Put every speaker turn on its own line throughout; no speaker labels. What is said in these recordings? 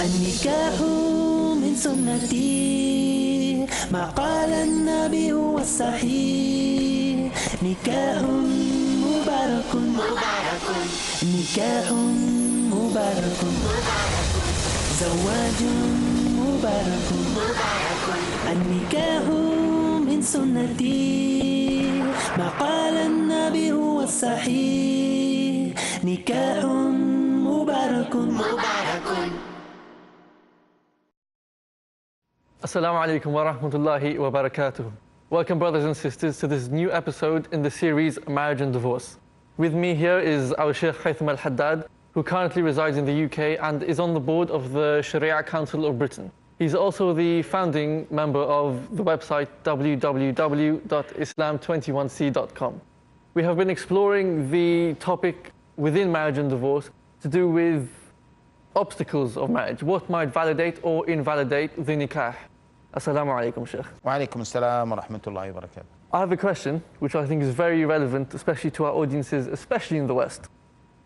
النكاح من سنتي ما قال النبي هو الصحيح نكاح مبارك نكاح مبارك زواج مبارك النكاح من سنتي ما قال النبي هو الصحيح نكاح مبارك
Assalamu alaikum wa rahmatullahi wa barakatuh. Welcome, brothers and sisters, to this new episode in the series Marriage and Divorce. With me here is our Sheikh Haitham Al Haddad, who currently resides in the UK and is on the board of the Sharia Council of Britain. He's also the founding member of the website www.islam21c.com. We have been exploring the topic within marriage and divorce to do with obstacles of marriage, what might validate or invalidate the nikah. Assalamu alaikum, Sheikh.
Wa alaikum assalam wa rahmatullahi wa barakatuh.
I have a question which I think is very relevant, especially to our audiences, especially in the West.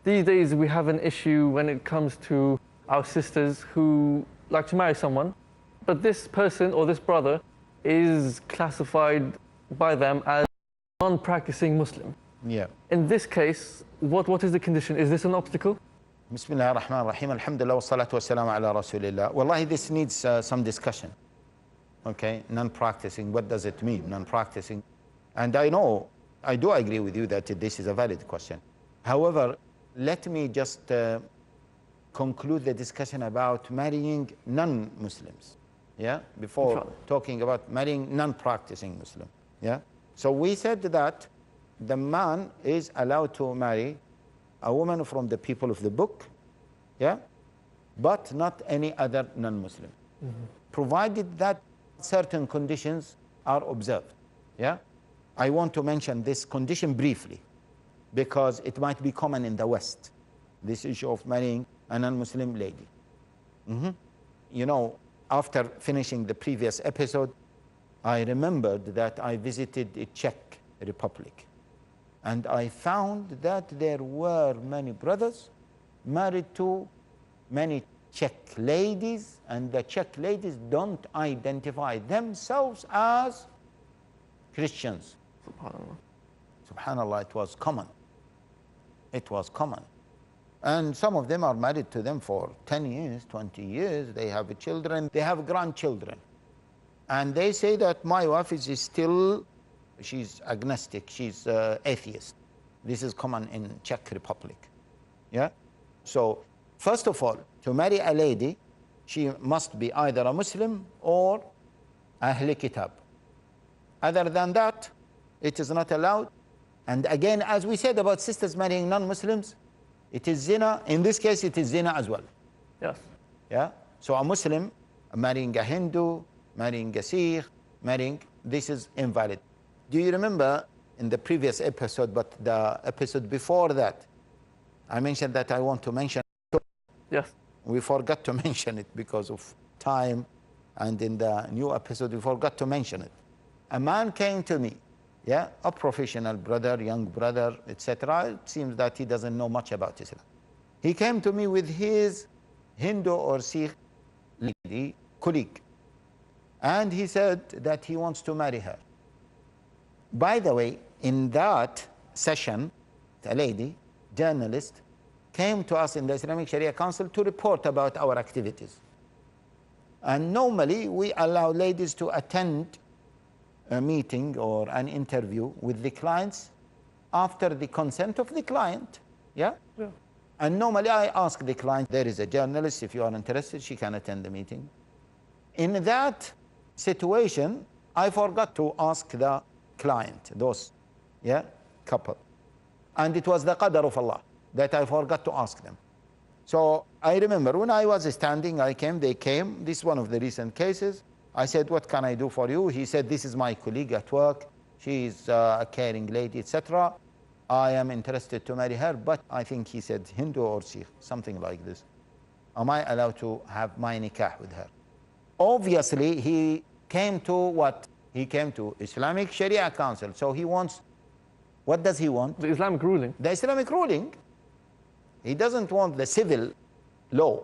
These days we have an issue when it comes to our sisters who like to marry someone, but this person or this brother is classified by them as non-practicing Muslim.
Yeah.
In this case, what is the condition? Is this an obstacle?
Bismillah ar-Rahman ar-Rahim. Alhamdulillah wa salatu wa salam ala Rasulillah. Wallahi, this needs some discussion. Okay, non-practicing, what does it mean, non-practicing? And I know, I do agree with you that this is a valid question. However, let me just conclude the discussion about marrying non-Muslims, yeah, before talking about marrying non-practicing Muslim, yeah? So we said that the man is allowed to marry a woman from the people of the book, yeah, but not any other non-Muslim, provided that certain conditions are observed, yeah? I want to mention this condition briefly because it might be common in the West, this issue of marrying a non-Muslim lady. You know, after finishing the previous episode, I remembered that I visited the Czech Republic. And I found that there were many brothers married to many Czech ladies, and the Czech ladies don't identify themselves as Christians.
SubhanAllah.
SubhanAllah, it was common. It was common. And some of them are married to them for 10 years, 20 years. They have children, they have grandchildren. And they say that my wife is still, she's agnostic, she's atheist. This is common in Czech Republic. Yeah? So, first of all, to marry a lady, she must be either a Muslim or Ahl Kitab. Other than that, it is not allowed. And again, as we said about sisters marrying non-Muslims, it is zina. In this case, it is zina as well.
Yes.
Yeah? So a Muslim marrying a Hindu, marrying a Sikh, marrying, this is invalid. Do you remember in the previous episode, but the episode before that, I mentioned that I want to mention.
Yes.
We forgot to mention it because of time, and in the new episode we forgot to mention it. A man came to me, yeah, a professional brother, young brother, etc. It seems that he doesn't know much about Islam. He came to me with his Hindu or Sikh lady colleague, and he said that he wants to marry her. By the way, in that session, a lady, journalist, came to us in the Islamic Sharia Council to report about our activities. And normally, we allow ladies to attend a meeting or an interview with the clients after the consent of the client, yeah?
Yeah.
And normally, I ask the client, there is a journalist, if you are interested, she can attend the meeting. In that situation, I forgot to ask the client, those, yeah, couple. And it was the qadar of Allah that I forgot to ask them. So I remember when I was standing, I came, they came. This is one of the recent cases. I said, what can I do for you? He said, this is my colleague at work. She is a caring lady, etc. I am interested to marry her, but I think he said Hindu or Sikh, something like this. Am I allowed to have my nikah with her? Obviously, he came to what? He came to Islamic Sharia Council. So he wants, what does he want?
The Islamic ruling.
The Islamic ruling. He doesn't want the civil law.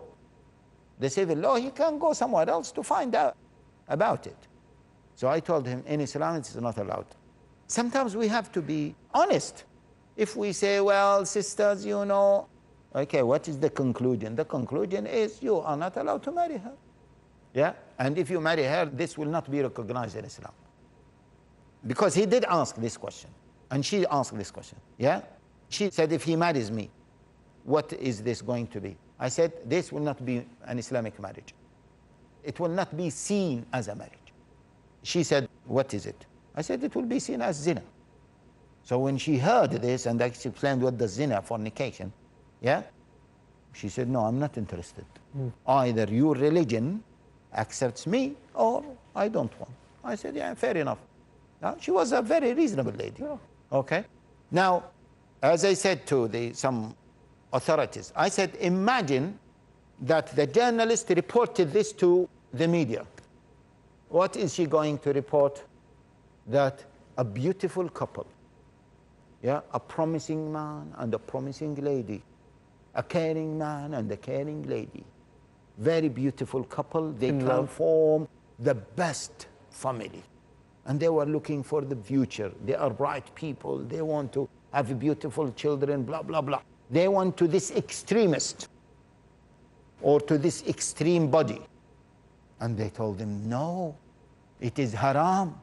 the civil law, he can go somewhere else to find out about it. So I told him, in Islam, it's not allowed. Sometimes we have to be honest. If we say, well, sisters, you know, okay, what is the conclusion? The conclusion is you are not allowed to marry her. Yeah? And if you marry her, this will not be recognized in Islam. Because he did ask this question. And she asked this question. Yeah? She said, if he marries me, what is this going to be? I said, this will not be an Islamic marriage. It will not be seen as a marriage. She said, what is it? I said, it will be seen as zina. So when she heard this, and I explained what the zina, fornication, yeah? She said, no, I'm not interested. Either your religion accepts me, or I don't want. I said, yeah, fair enough. Now, she was a very reasonable lady. Yeah. Okay? Now, as I said to some authorities, I said, imagine that the journalist reported this to the media. What is she going to report? That a beautiful couple, yeah, a promising man and a promising lady, a caring man and a caring lady, very beautiful couple, they can form the best family. And they were looking for the future. They are bright people. They want to have beautiful children, blah, blah, blah. They want to this extremist or to this extreme body. And they told him, no, it is haram.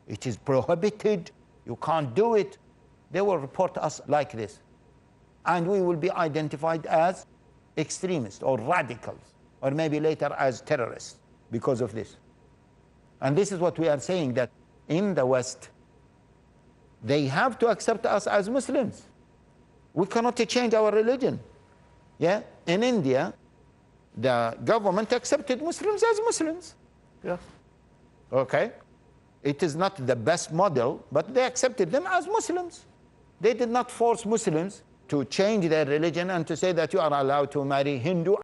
It is prohibited. You can't do it. They will report us like this. And we will be identified as extremists or radicals, or maybe later as terrorists because of this. And this is what we are saying, that in the West, they have to accept us as Muslims. We cannot change our religion. Yeah? In India, the government accepted Muslims as Muslims.
Yeah.
Okay? It is not the best model, but they accepted them as Muslims. They did not force Muslims to change their religion and to say that you are allowed to marry Hindu.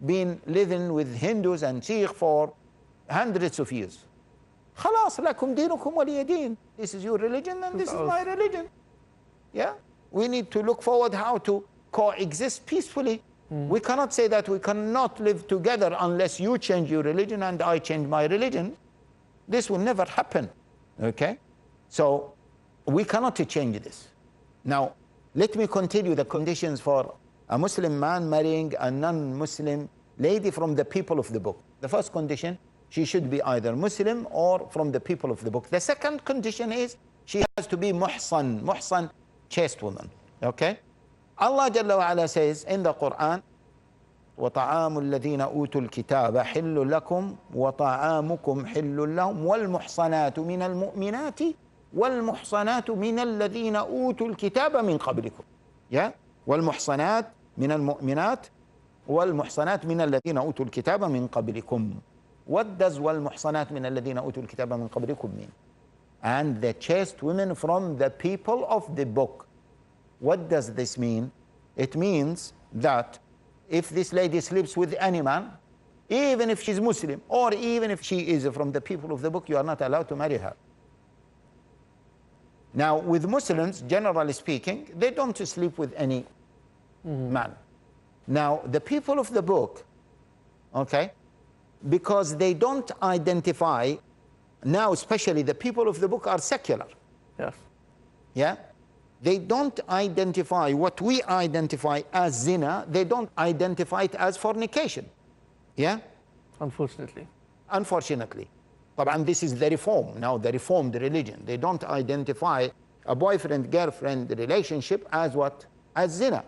Been living with Hindus and Sikh for hundreds of years. خلاص لكم دينكم ولي دين. This is your religion and this is my religion. Yeah? We need to look forward how to coexist peacefully. We cannot say that we cannot live together unless you change your religion and I change my religion. This will never happen. Okay? So we cannot change this. Now, let me continue the conditions for a Muslim man marrying a non-Muslim lady from the people of the book. The first condition, she should be either Muslim or from the people of the book. The second condition is she has to be muhsan. Muhsan, chaste woman. Okay? Allah Jalla wa Ala says in the Quran, وَطَعَامُ الَّذِينَ أُوتُوا الْكِتَابَ حِلٌّ لَكُمْ وَطَعَامُكُمْ حِلٌّ لَهُمْ وَالْمُحْصَنَاتُ مِنَ الْمُؤْمِنَاتِ وَالْمُحْصَنَاتُ مِنَ الَّذِينَ أُوتُوا الْكِتَابَ مِنْ قَبْلِكُمْ. Yeah? وَالْمُحْصَنَاتُ مِنَ الْمُؤْمِنَاتِ وَالْمُحْصَنَاتُ مِنَ الَّذِينَ أُوتُوا الْكِتَابَ مِنْ قَبْلِكُمْ. What does وَالْمُحْصَنَاتُ مِنَ الَّذِينَ أُوتُوا الْكِتَابَ مِنْ قَبْلِكُمْ mean? And the chaste women from the people of the book. What does this mean? It means that if this lady sleeps with any man, even if she's Muslim, or even if she is from the people of the book, you are not allowed to marry her. Now, with Muslims, generally speaking, they don't sleep with any man. Now, the people of the book, okay, because they don't identify, now especially the people of the book are secular.
Yes.
Yeah? They don't identify what we identify as zina, they don't identify it as fornication. Yeah?
Unfortunately.
Unfortunately. And this is the reform, now the reformed religion. They don't identify a boyfriend-girlfriend relationship as what? As zina.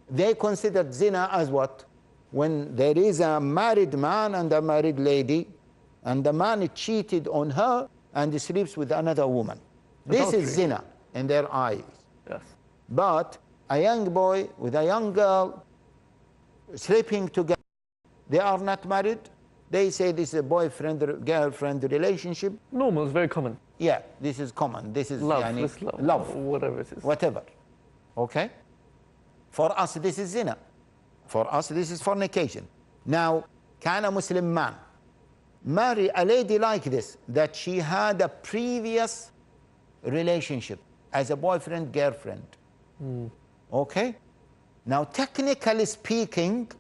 They consider zina as what? When there is a married man and a married lady, and the man cheated on her and sleeps with another woman. This is zina in their eyes.
Yes.
But a young boy with a young girl sleeping together, they are not married. They say this is a boyfriend-girlfriend relationship.
Normal, it's very common.
Yeah, this is common. This is
love,
love.
Whatever it is.
Whatever. Okay? For us, this is zina. For us, this is fornication. Now, can a Muslim man marry a lady like this, that she had a previous relationship as a boyfriend-girlfriend? Okay? Now, technically speaking,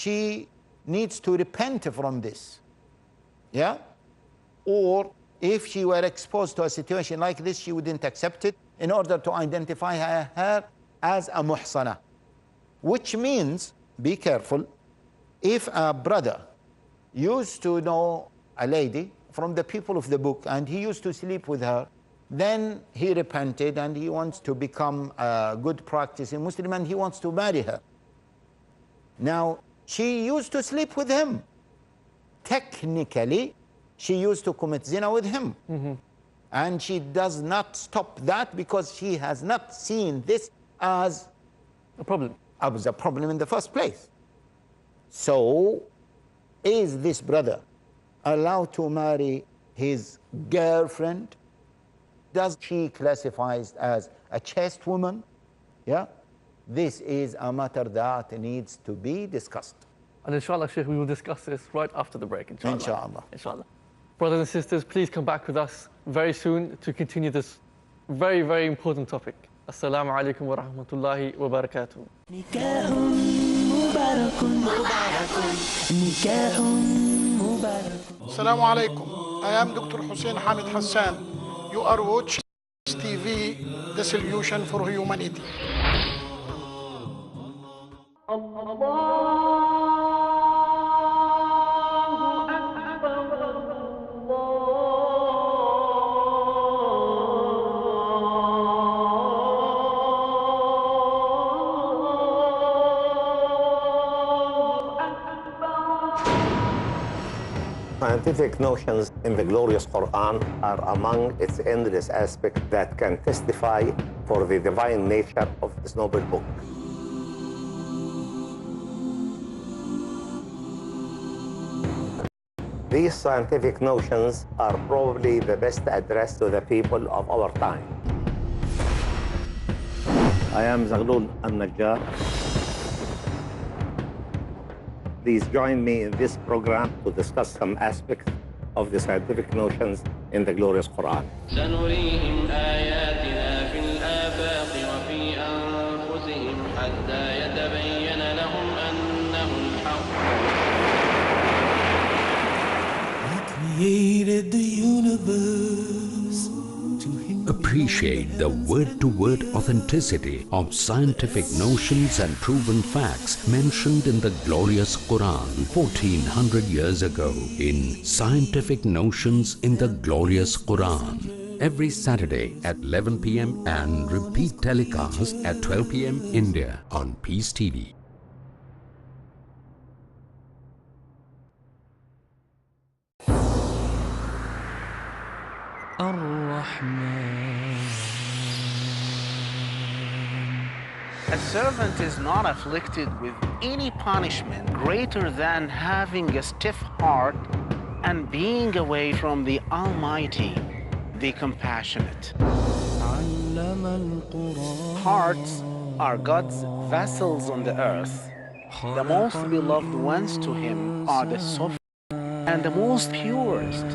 she needs to repent from this. Yeah? Or if she were exposed to a situation like this, she wouldn't accept it in order to identify her as a muhsana. Which means, be careful, if a brother used to know a lady from the people of the book and he used to sleep with her, then he repented and he wants to become a good practicing Muslim and he wants to marry her. Now, she used to sleep with him. Technically, she used to commit zina with him. And she does not stop that because she has not seen this as
a problem.
As a problem in the first place. So, is this brother allowed to marry his girlfriend? Does she classify as a chaste woman? Yeah? This is a matter that needs to be discussed.
And inshallah, Sheikh, we will discuss this right after the break, inshallah.
Inshallah.
Inshallah. Brothers and sisters, please come back with us very soon to continue this very, very important topic. Assalamu alaikum wa rahmatullahi wa barakatuh.
نكاح مبارك نكاح مبارك.
Assalamu alaikum. I am Dr. Hussein Hamid Hassan. You are watching TV, The Solution for Humanity.
Scientific notions in the glorious Quran are among its endless aspects that can testify for the divine nature of this noble book. These scientific notions are probably the best addressed to the people of our time. I am Zaghlul Al-Najjar. Please join me in this program to discuss some aspects of the scientific notions in the glorious Quran.
سنريهم آياتنا في الآفاق وفي أنفسهم حتى يتبين لهم أنه الحق.
I created the universe to
Appreciate the word-to-word authenticity of scientific notions and proven facts mentioned in the glorious Quran 1400 years ago in Scientific Notions in the Glorious Quran. Every Saturday at 11 p.m. and repeat telecast at 12 p.m. India on Peace TV.
A servant is not afflicted with any punishment greater than having a stiff heart and being away from the Almighty, the Compassionate. Hearts are God's vessels on the earth. The most beloved ones to Him are the soft and the most purest.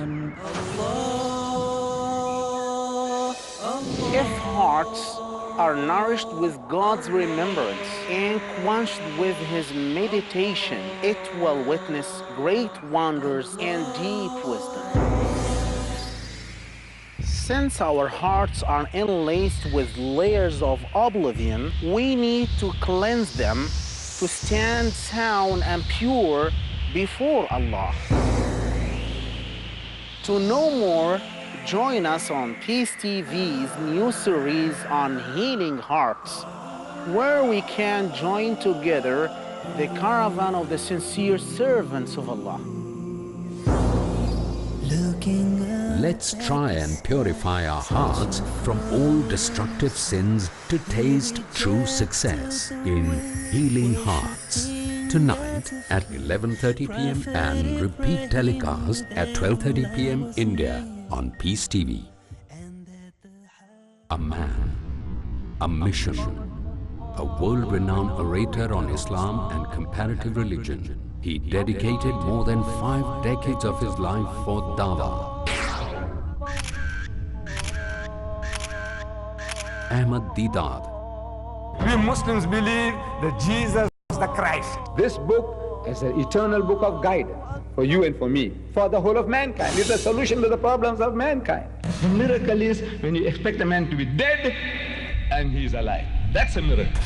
If hearts are nourished with God's remembrance and quenched with His meditation, it will witness great wonders and deep wisdom. Since our hearts are enlaced with layers of oblivion, we need to cleanse them to stand sound and pure before Allah. To know more, join us on Peace TV's new series on healing hearts, where we can join together the caravan of the sincere servants of Allah.
Let's try and purify our hearts from all destructive sins to taste true success in Healing Hearts. Tonight at 11:30 p.m. and repeat telecast at 12:30 p.m. India on Peace TV. A man, a mission, a world-renowned orator on Islam and comparative religion. He dedicated more than 5 decades of his life for dawah. Ahmad Deedat.
We Muslims believe that Jesus is the Christ. This book as an eternal book of guidance for you and for me, for the whole of mankind. It's a solution to the problems of mankind. The miracle is when you expect a man to be dead and he's alive. That's a miracle.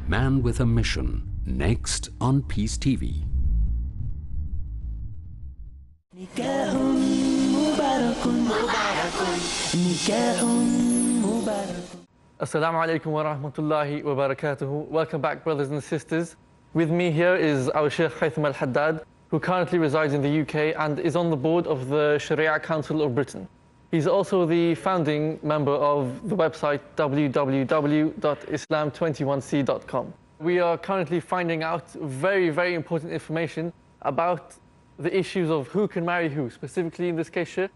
Man with a Mission, next on Peace TV.
نكاح مبارك نكاح مبارك.
Assalamu alaikum wa rahmatullahi wa barakatuhu. Welcome back, brothers and sisters. With me here is our Sheikh Haitham Al Haddad, who currently resides in the UK and is on the board of the Sharia Council of Britain. He's also the founding member of the website www.islam21c.com. We are currently finding out very, very important information about the issues of who can marry who. Specifically in this case here,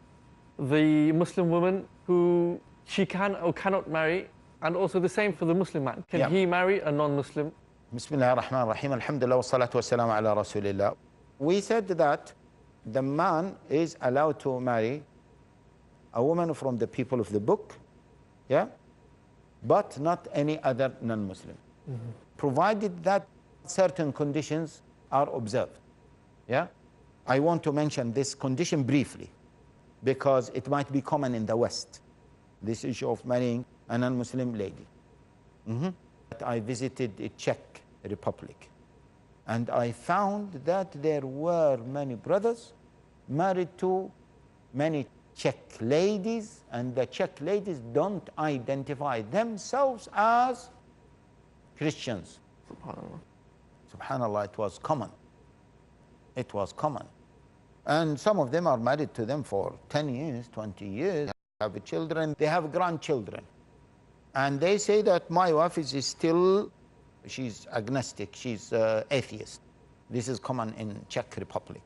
the Muslim woman who she can or cannot marry, and also the same for the Muslim man. Can he marry a non-Muslim?
Bismillah ar-Rahman ar-Rahim. Alhamdulillah wa salatu wa salam ala Rasulillah. We said that the man is allowed to marry a woman from the people of the book, but not any other non-Muslim, provided that certain conditions are observed. I want to mention this condition briefly because it might be common in the West, this issue of marrying a non-Muslim lady. I visited the Czech Republic and I found that there were many brothers married to many Czech ladies, and the Czech ladies don't identify themselves as Christians.
SubhanAllah.
SubhanAllah, it was common. It was common. And some of them are married to them for 10 years, 20 years, have children, they have grandchildren. And they say that my wife is still, she's agnostic, she's atheist. This is common in Czech Republic.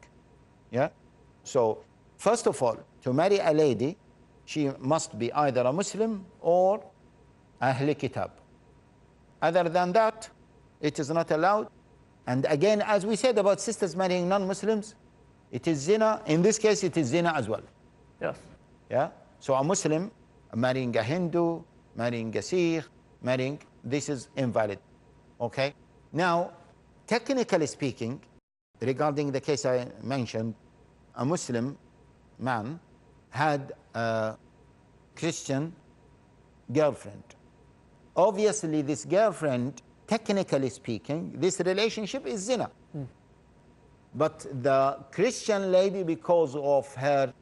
So, first of all, to marry a lady, she must be either a Muslim or Ahl Kitab. Other than that, it is not allowed. And again, as we said about sisters marrying non-Muslims, it is zina. In this case, it is zina as well. So a Muslim marrying a Hindu, marrying a Sikh, this is invalid. Now, technically speaking, regarding the case I mentioned, a Muslim man had a Christian girlfriend. Obviously, this girlfriend, technically speaking, this relationship is zina. But the Christian lady, because of her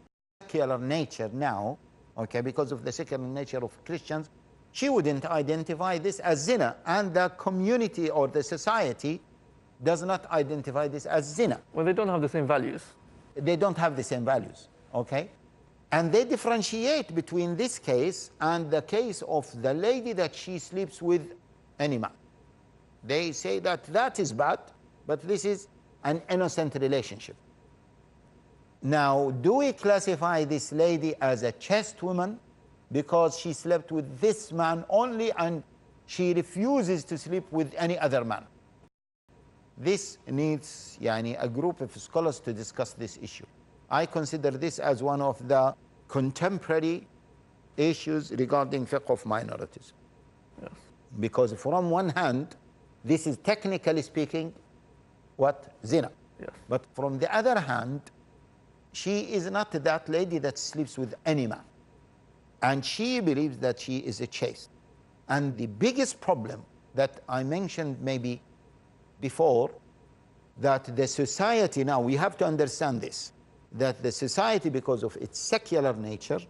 secular nature now, because of the secular nature of Christians, she wouldn't identify this as zina, and the community or the society does not identify this as zina.
Well, they don't have the same values.
They don't have the same values, And they differentiate between this case and the case of the lady that she sleeps with any man. They say that that is bad, but this is an innocent relationship. Now, do we classify this lady as a chaste woman because she slept with this man only and she refuses to sleep with any other man? This needs a group of scholars to discuss this issue. I consider this as one of the contemporary issues regarding fiqh of minorities. Because from one hand, this is technically speaking zina. But from the other hand, she is not that lady that sleeps with any man. And she believes that she is a chaste. And the biggest problem that I mentioned maybe before, that the society now, we have to understand this, that the society, because of its secular nature,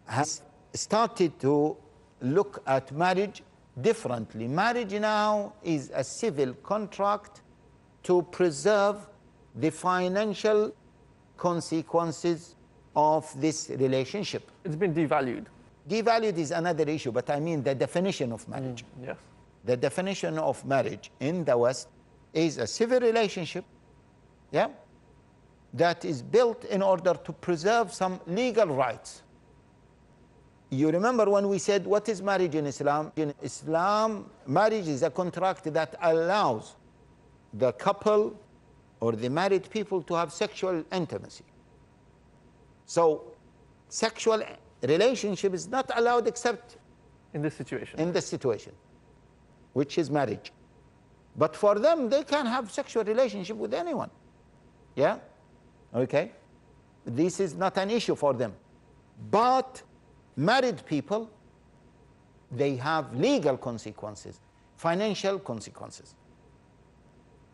has started to look at marriage differently. Marriage now is a civil contract to preserve the financial consequences of this relationship.
It's been devalued.
Devalued is another issue, but I mean the definition of marriage. The definition of marriage in the West is a civil relationship, that is built in order to preserve some legal rights. You remember when we said, what is marriage in Islam? In Islam, marriage is a contract that allows the couple or the married people to have sexual intimacy. So, sexual relationship is not allowed except
in this situation.
In this situation, which is marriage. But for them, they can have sexual relationship with anyone. Yeah? Okay? This is not an issue for them. But married people, they have legal consequences, financial consequences.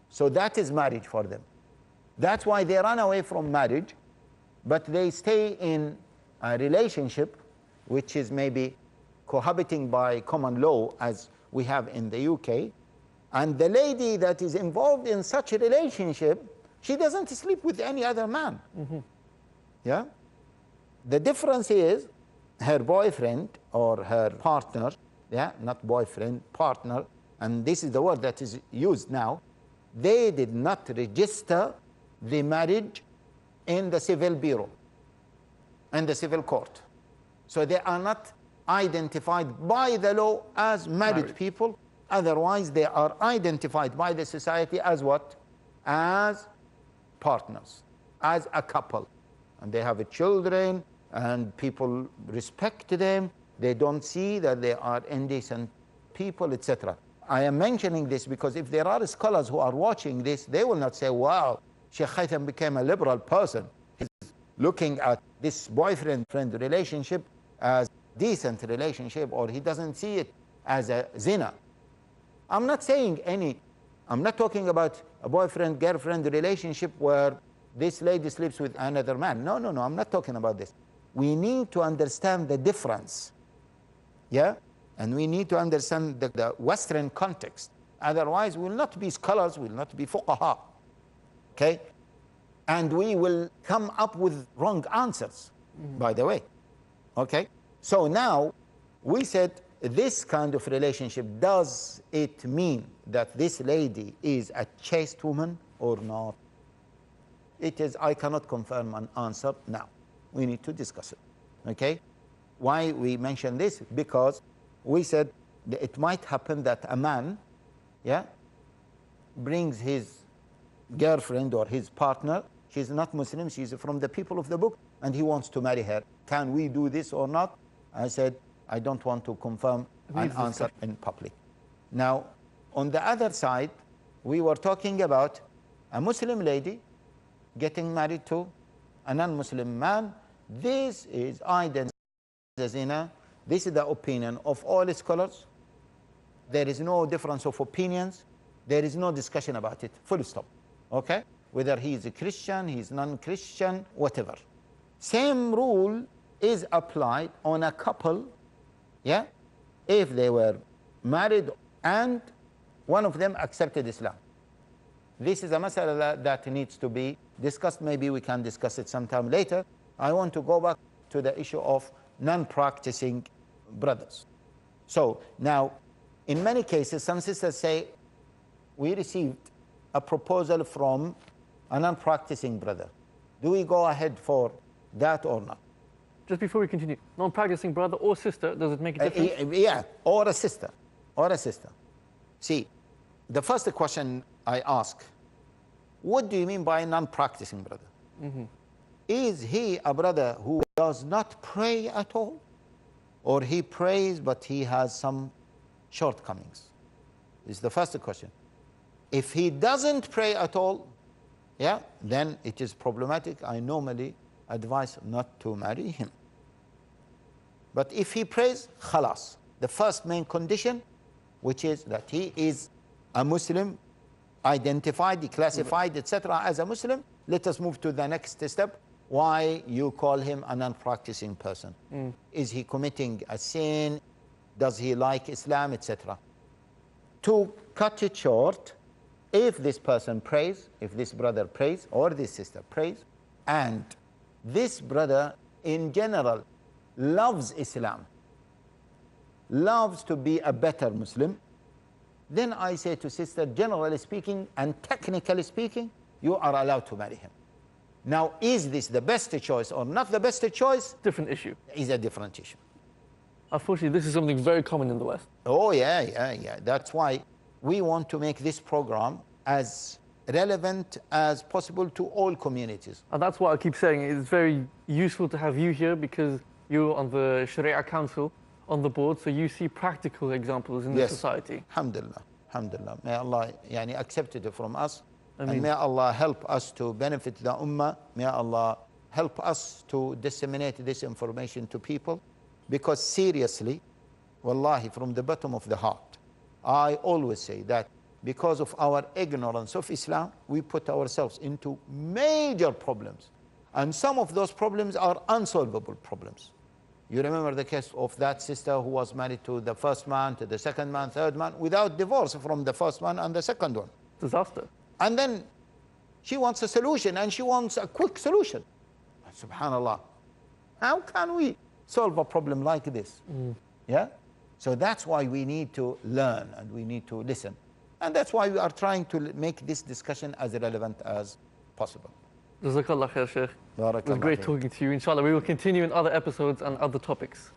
So that is marriage for them. That's why they run away from marriage, but they stay in a relationship which is maybe cohabiting by common law, as we have in the UK. And the lady that is involved in such a relationship, she doesn't sleep with any other man. Yeah? The difference is her boyfriend or her partner, yeah, not boyfriend, partner, and this is the word that is used now, they did not register the marriage in the civil bureau, in the civil court. So they are not identified by the law as married people. Otherwise, they are identified by the society as what? As partners, as a couple. And they have children, and people respect them. They don't see that they are indecent people, etc. I am mentioning this because if there are scholars who are watching this, they will not say, wow, Sheikh Haitham became a liberal person. He's looking at this boyfriend-friend relationship as decent relationship, or he doesn't see it as a zina. I'm not saying I'm not talking about a boyfriend-girlfriend relationship where this lady sleeps with another man. No, I'm not talking about this. We need to understand the difference, yeah? And we need to understand the Western context. Otherwise, we will not be scholars, we will not be fuqaha, okay? And we will come up with wrong answers, by the way, okay? So now, we said, this kind of relationship, does it mean that this lady is a chaste woman or not? It is, I cannot confirm an answer now. We need to discuss it, okay? Why we mention this? Because we said that it might happen that a man, yeah, brings his girlfriend or his partner. She's not Muslim, she's from the people of the book, and he wants to marry her. Can we do this or not? I said, I don't want to confirm an answer in public. Now, on the other side, we were talking about a Muslim lady getting married to a non-Muslim man. This is identified as zina. This is the opinion of all scholars. There is no difference of opinions. There is no discussion about it. Full stop. Okay? Whether he is a Christian, he is non-Christian, whatever. Same rule is applied on a couple, yeah? If they were married and one of them accepted Islam. This is a masala that needs to be discussed. Maybe we can discuss it sometime later. I want to go back to the issue of non-practicing brothers. So now, in many cases, some sisters say, we received a proposal from a non-practicing brother. Do we go ahead for that or not?
Just before we continue, non-practicing brother or sister, does it make a difference?
Yeah, or a sister, or a sister. See, the first question I ask, what do you mean by non-practicing brother? Is he a brother who does not pray at all? Or he prays but he has some shortcomings? This is the first question. If he doesn't pray at all, yeah, then it is problematic. I normally advise not to marry him. But if he prays, khalas. The first main condition, which is that he is a Muslim, identified, declassified, etc. as a Muslim. Let us move to the next step. Why you call him a non-practicing person? Is he committing a sin? Does he like Islam, etc.? To cut it short, if this person prays, if this brother prays, or this sister prays, and this brother in general loves Islam, loves to be a better Muslim, then I say to sister, generally speaking and technically speaking, you are allowed to marry him. Now, is this the best choice or not the best choice?
Different issue.
Is a different issue.
Unfortunately, this is something very common in the West.
Oh, yeah. That's why we want to make this program as relevant as possible to all communities.
And that's why I keep saying it's very useful to have you here, because you're on the Sharia Council, on the board, so you see practical examples in the society.
Alhamdulillah. Alhamdulillah. May Allah accept it from us.
Ameen.
And may Allah help us to benefit the ummah. May Allah help us to disseminate this information to people. Because seriously, wallahi, from the bottom of the heart, I always say that because of our ignorance of Islam, we put ourselves into major problems. And some of those problems are unsolvable problems. You remember the case of that sister who was married to the first man, to the second man, third man, without divorce from the first one and the second one.
Disaster.
And then she wants a solution, and she wants a quick solution. Subhanallah. How can we solve a problem like this? Yeah? So that's why we need to learn and we need to listen. And that's why we are trying to make this discussion as relevant as possible.
Jazakallah khair, Sheikh. It was great talking to you. Inshallah, we will continue in other episodes and other topics.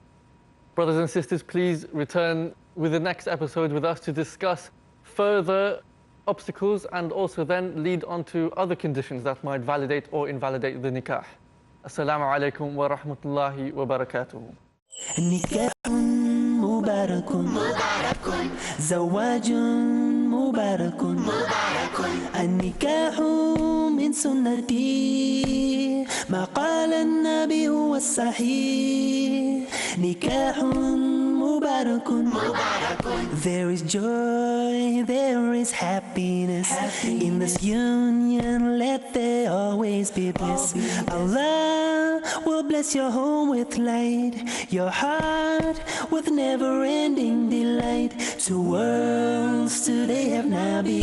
Brothers and sisters, please return with the next episode with us to discuss further obstacles and also then lead on to other conditions that might validate or invalidate the nikah. Assalamu alaikum wa rahmatullahi wa barakatuhu.
نكاح مبارك زواج مبارك النكاح من سنتي ما قال النبي هو الصحيح نكاح مبارك There is joy, there is happiness in this union, let there always be bliss. Allah will bless your home with light, your heart with never-ending delight. Two worlds today have now been